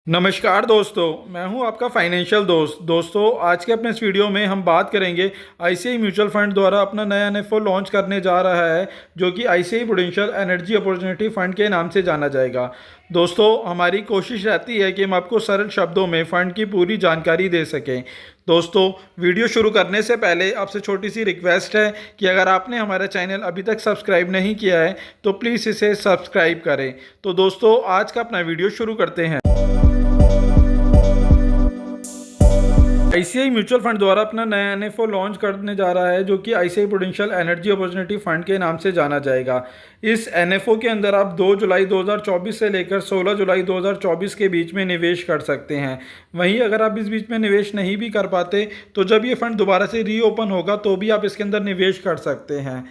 नमस्कार दोस्तों, मैं हूं आपका फाइनेंशियल दोस्तों आज के अपने इस वीडियो में हम बात करेंगे आईसीआई म्यूचुअल फंड द्वारा अपना नया एनएफओ लॉन्च करने जा रहा है, जो कि ICI prudential energy opportunity fund के नाम से जाना जाएगा। दोस्तों, हमारी कोशिश रहती है कि हम आपको सरल शब्दों में फ़ंड की पूरी जानकारी दे सकें। दोस्तों, वीडियो शुरू करने से पहले आपसे छोटी सी रिक्वेस्ट है कि अगर आपने हमारा चैनल अभी तक सब्सक्राइब नहीं किया है तो प्लीज़ इसे सब्सक्राइब करें। तो दोस्तों, आज का अपना वीडियो शुरू करते हैं। आईसीआई म्यूचुअल फंड द्वारा अपना नया एनएफओ लॉन्च करने जा रहा है, जो कि ICI prudential energy opportunity fund के नाम से जाना जाएगा। इस एनएफओ के अंदर आप 2 जुलाई 2024 से लेकर 16 जुलाई 2024 के बीच में निवेश कर सकते हैं। वहीं अगर आप इस बीच में निवेश नहीं भी कर पाते तो जब ये फंड दोबारा से रीओपन होगा तो भी आप इसके अंदर निवेश कर सकते हैं।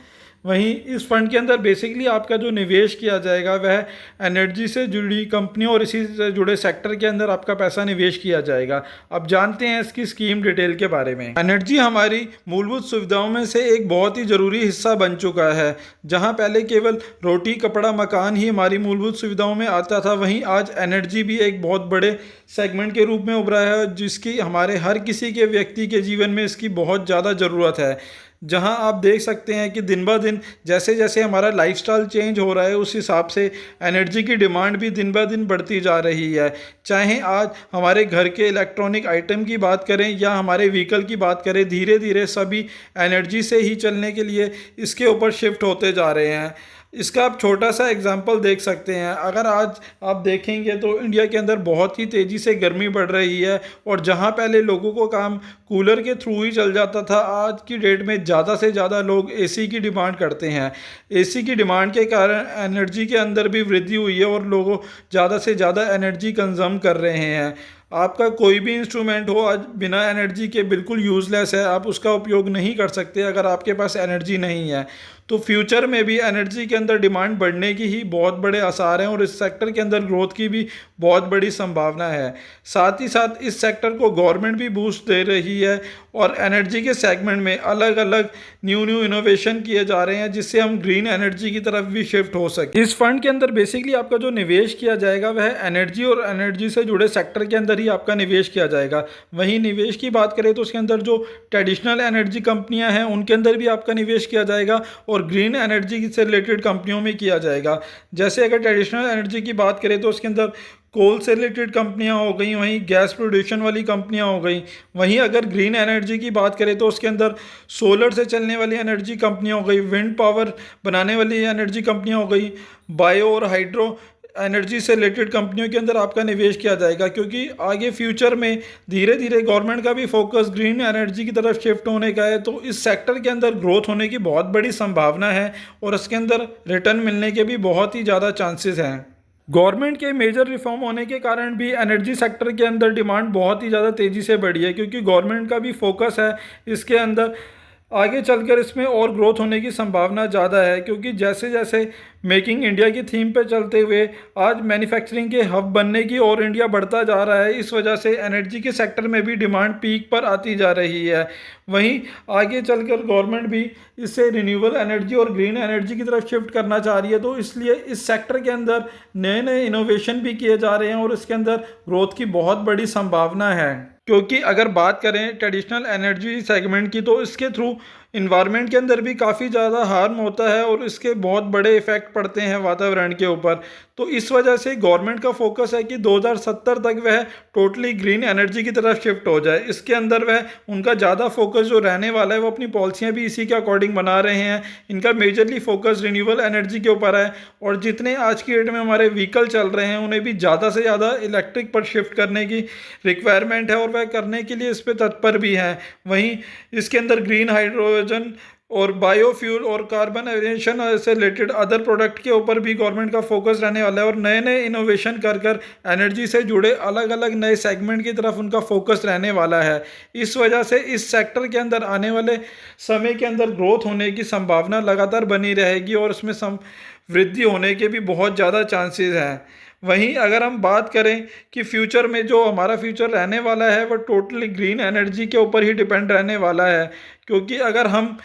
वहीं इस फंड के अंदर बेसिकली आपका जो निवेश किया जाएगा वह एनर्जी से जुड़ी कंपनियों और इसी से जुड़े सेक्टर के अंदर आपका पैसा निवेश किया जाएगा। अब जानते हैं इसकी स्कीम डिटेल के बारे में। एनर्जी हमारी मूलभूत सुविधाओं में से एक बहुत ही ज़रूरी हिस्सा बन चुका है। जहां पहले केवल रोटी कपड़ा मकान ही हमारी मूलभूत सुविधाओं में आता था, वहीं आज एनर्जी भी एक बहुत बड़े सेगमेंट के रूप में उभरा है, जिसकी हमारे हर किसी के व्यक्ति के जीवन में इसकी बहुत ज़्यादा ज़रूरत है। जहां आप देख सकते हैं कि दिन ब दिन जैसे जैसे हमारा लाइफस्टाइल चेंज हो रहा है, उस हिसाब से एनर्जी की डिमांड भी दिन ब दिन बढ़ती जा रही है। चाहे आज हमारे घर के इलेक्ट्रॉनिक आइटम की बात करें या हमारे व्हीकल की बात करें, धीरे धीरे सभी एनर्जी से ही चलने के लिए इसके ऊपर शिफ्ट होते जा रहे हैं। इसका आप छोटा सा एग्जांपल देख सकते हैं। अगर आज आप देखेंगे तो इंडिया के अंदर बहुत ही तेज़ी से गर्मी बढ़ रही है, और जहां पहले लोगों को काम कूलर के थ्रू ही चल जाता था, आज की डेट में ज़्यादा से ज़्यादा लोग एसी की डिमांड करते हैं। एसी की डिमांड के कारण एनर्जी के अंदर भी वृद्धि हुई है और लोगों ज़्यादा से ज़्यादा एनर्जी कंज्यूम कर रहे हैं। आपका कोई भी इंस्ट्रूमेंट हो आज बिना एनर्जी के बिल्कुल यूज़लेस है, आप उसका उपयोग नहीं कर सकते अगर आपके पास एनर्जी नहीं है। तो फ्यूचर में भी एनर्जी के अंदर डिमांड बढ़ने की ही बहुत बड़े आसार हैं और इस सेक्टर के अंदर ग्रोथ की भी बहुत बड़ी संभावना है। साथ ही साथ इस सेक्टर को गवर्नमेंट भी बूस्ट दे रही है और एनर्जी के सेगमेंट में अलग अलग न्यू इनोवेशन किए जा रहे हैं, जिससे हम ग्रीन एनर्जी की तरफ भी शिफ्ट हो सके। इस फंड के अंदर बेसिकली आपका जो निवेश किया जाएगा वह एनर्जी और एनर्जी से जुड़े सेक्टर के अंदर ही आपका निवेश किया जाएगा। वहीं निवेश की बात करें तो उसके अंदर जो ट्रेडिशनल एनर्जी कंपनियां हैं उनके अंदर भी आपका निवेश किया जाएगा और ग्रीन एनर्जी से रिलेटेड कंपनियों में किया जाएगा। जैसे अगर ट्रेडिशनल एनर्जी की बात करें तो उसके अंदर कोल से रिलेटेड कंपनियां हो गई, वहीं गैस प्रोडक्शन वाली कंपनियां हो गई। वहीं अगर ग्रीन एनर्जी की बात करें तो उसके अंदर सोलर से चलने वाली एनर्जी कंपनियां हो गई, विंड पावर बनाने वाली एनर्जी कंपनियां हो गई, बायो और हाइड्रो एनर्जी से रिलेटेड कंपनियों के अंदर आपका निवेश किया जाएगा। क्योंकि आगे फ्यूचर में धीरे धीरे गवर्नमेंट का भी फोकस ग्रीन एनर्जी की तरफ शिफ्ट होने का है, तो इस सेक्टर के अंदर ग्रोथ होने की बहुत बड़ी संभावना है और इसके अंदर रिटर्न मिलने के भी बहुत ही ज़्यादा चांसेस हैं। गवर्नमेंट के मेजर रिफॉर्म होने के कारण भी एनर्जी सेक्टर के अंदर डिमांड बहुत ही ज़्यादा तेज़ी से बढ़ी है, क्योंकि गवर्नमेंट का भी फोकस है इसके अंदर। आगे चलकर इसमें और ग्रोथ होने की संभावना ज़्यादा है, क्योंकि जैसे जैसे मेकिंग इंडिया की थीम पे चलते हुए आज मैन्युफैक्चरिंग के हब बनने की और इंडिया बढ़ता जा रहा है, इस वजह से एनर्जी के सेक्टर में भी डिमांड पीक पर आती जा रही है। वहीं आगे चलकर गवर्नमेंट भी इससे रिन्यूएबल एनर्जी और ग्रीन एनर्जी की तरफ शिफ्ट करना चाह रही है, तो इसलिए इस सेक्टर के अंदर नए नए इनोवेशन भी किए जा रहे हैं और इसके अंदर ग्रोथ की बहुत बड़ी संभावना है। क्योंकि अगर बात करें ट्रेडिशनल एनर्जी सेगमेंट की तो इसके थ्रू इन्वायरमेंट के अंदर भी काफ़ी ज़्यादा हार्म होता है और इसके बहुत बड़े इफ़ेक्ट पड़ते हैं वातावरण के ऊपर। तो इस वजह से गवर्नमेंट का फोकस है कि 2070 तक वह टोटली ग्रीन एनर्जी की तरफ शिफ्ट हो जाए। इसके अंदर वह उनका ज़्यादा फोकस जो रहने वाला है वो अपनी पॉलिसियाँ भी इसी के अकॉर्डिंग बना रहे हैं। इनका मेजरली फोकस रिन्यूएबल एनर्जी के ऊपर है और जितने आज की डेट में हमारे व्हीकल चल रहे हैं उन्हें भी ज़्यादा से ज़्यादा इलेक्ट्रिक पर शिफ्ट करने की रिक्वायरमेंट है और वह करने के लिए इस पर तत्पर भी हैं। वहीं इसके अंदर ग्रीन हाइड्रोजन और बायोफ्यूल और कार्बन एविएशन से रिलेटेड अदर प्रोडक्ट के ऊपर भी गवर्नमेंट का फोकस रहने वाला है और नए नए इनोवेशन कर कर एनर्जी से जुड़े अलग अलग नए सेगमेंट की तरफ उनका फोकस रहने वाला है। इस वजह से इस सेक्टर के अंदर आने वाले समय के अंदर ग्रोथ होने की संभावना लगातार बनी रहेगी और उसमें वृद्धि होने के भी बहुत ज़्यादा चांसेस हैं। वहीं अगर हम बात करें कि फ्यूचर में जो हमारा फ्यूचर रहने वाला है वह टोटली ग्रीन एनर्जी के ऊपर ही डिपेंड रहने वाला है, क्योंकि अगर हम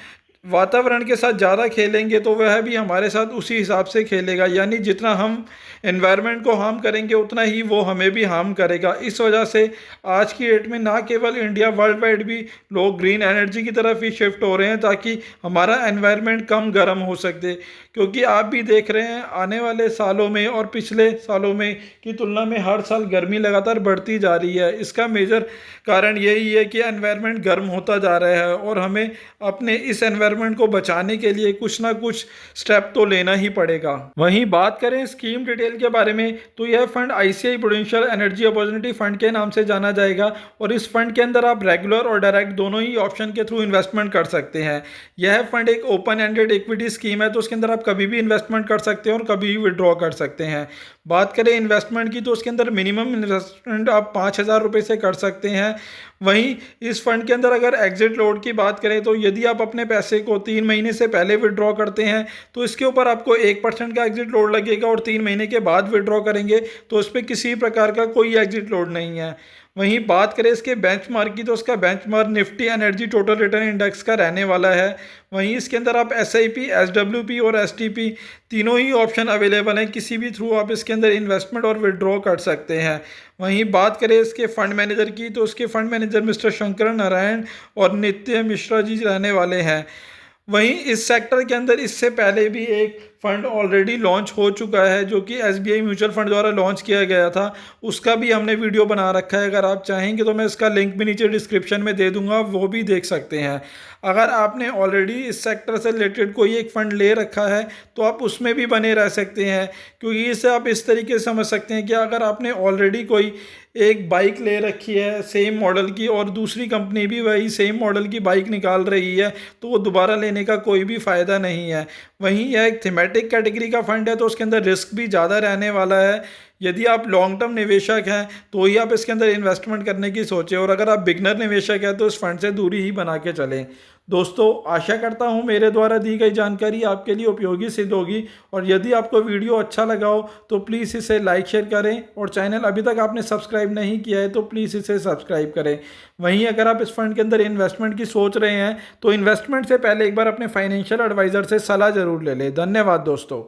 वातावरण के साथ ज़्यादा खेलेंगे तो वह भी हमारे साथ उसी हिसाब से खेलेगा, यानी जितना हम एनवायरनमेंट को हार्म करेंगे उतना ही वो हमें भी हार्म करेगा। इस वजह से आज की डेट में ना केवल इंडिया, वर्ल्ड वाइड भी लोग ग्रीन एनर्जी की तरफ ही शिफ्ट हो रहे हैं ताकि हमारा एनवायरनमेंट कम गर्म हो सके। क्योंकि आप भी देख रहे हैं आने वाले सालों में और पिछले सालों में की तुलना में हर साल गर्मी लगातार बढ़ती जा रही है। इसका मेजर कारण यही है कि एनवायरनमेंट गर्म होता जा रहा है और हमें अपने इस एनवायरनमेंट को बचाने के लिए कुछ ना कुछ स्टेप तो लेना ही पड़ेगा। वहीं बात करें स्कीम डिटेल के बारे में तो यह fund ICI prudential energy opportunity fund के नाम से जाना जाएगा और इस फंड के अंदर आप रेगुलर और डायरेक्ट दोनों ही ऑप्शन के थ्रू इन्वेस्टमेंट कर सकते हैं। यह फंड एक ओपन एंडेड इक्विटी स्कीम है, तो उसके अंदर आप कभी भी इन्वेस्टमेंट कर सकते हैं और कभी भी विड्रॉ कर सकते हैं। बात करें इन्वेस्टमेंट की तो उसके अंदर मिनिमम इन्वेस्टमेंट आप 5,000 रुपये से कर सकते हैं। वहीं इस फंड के अंदर अगर एग्जिट लोड की बात करें तो यदि आप अपने पैसे को 3 महीने से पहले विड्रॉ करते हैं तो इसके ऊपर आपको 1% का एग्जिट लोड लगेगा और 3 महीने के बाद विड्रॉ करेंगे तो उस पर किसी प्रकार का कोई एग्जिट लोड नहीं है। वहीं बात करें इसके बेंचमार्क की तो उसका benchmark Nifty energy total return index का रहने वाला है। वहीं इसके अंदर आप एसआईपी, एसडब्ल्यूपी और एसटीपी तीनों ही ऑप्शन अवेलेबल हैं, किसी भी थ्रू आप इसके अंदर इन्वेस्टमेंट और विड्रॉ कर सकते हैं। वहीं बात करें इसके फंड मैनेजर की तो उसके fund manager mister Shankar Narayan और नित्य मिश्रा जी रहने वाले हैं। वहीं इस सेक्टर के अंदर इससे पहले भी एक फंड ऑलरेडी लॉन्च हो चुका है जो कि एसबीआई म्यूचुअल फंड द्वारा लॉन्च किया गया था, उसका भी हमने वीडियो बना रखा है। अगर आप चाहेंगे तो मैं इसका लिंक भी नीचे डिस्क्रिप्शन में दे दूंगा, वो भी देख सकते हैं। अगर आपने ऑलरेडी इस सेक्टर से रिलेटेड कोई एक फ़ंड ले रखा है तो आप उसमें भी बने रह सकते हैं, क्योंकि इसे आप इस तरीके से समझ सकते हैं कि अगर आपने ऑलरेडी कोई एक बाइक ले रखी है सेम मॉडल की और दूसरी कंपनी भी वही सेम मॉडल की बाइक निकाल रही है तो वो दोबारा लेने का कोई भी फ़ायदा नहीं है। वहीं यह एक थीमेटिक कैटेगरी का फंड है तो उसके अंदर रिस्क भी ज़्यादा रहने वाला है। यदि आप लॉन्ग टर्म निवेशक हैं तो ही आप इसके अंदर इन्वेस्टमेंट करने की सोचें, और अगर आप बिगनर निवेशक हैं तो इस फंड से दूरी ही बना के चलें। दोस्तों, आशा करता हूं मेरे द्वारा दी गई जानकारी आपके लिए उपयोगी सिद्ध होगी, और यदि आपको वीडियो अच्छा लगा हो तो प्लीज़ इसे लाइक शेयर करें, और चैनल अभी तक आपने सब्सक्राइब नहीं किया है तो प्लीज़ इसे सब्सक्राइब करें। वहीं अगर आप इस फंड के अंदर इन्वेस्टमेंट की सोच रहे हैं तो इन्वेस्टमेंट से पहले एक बार अपने फाइनेंशियल एडवाइज़र से सलाह ज़रूर ले लें। धन्यवाद दोस्तों।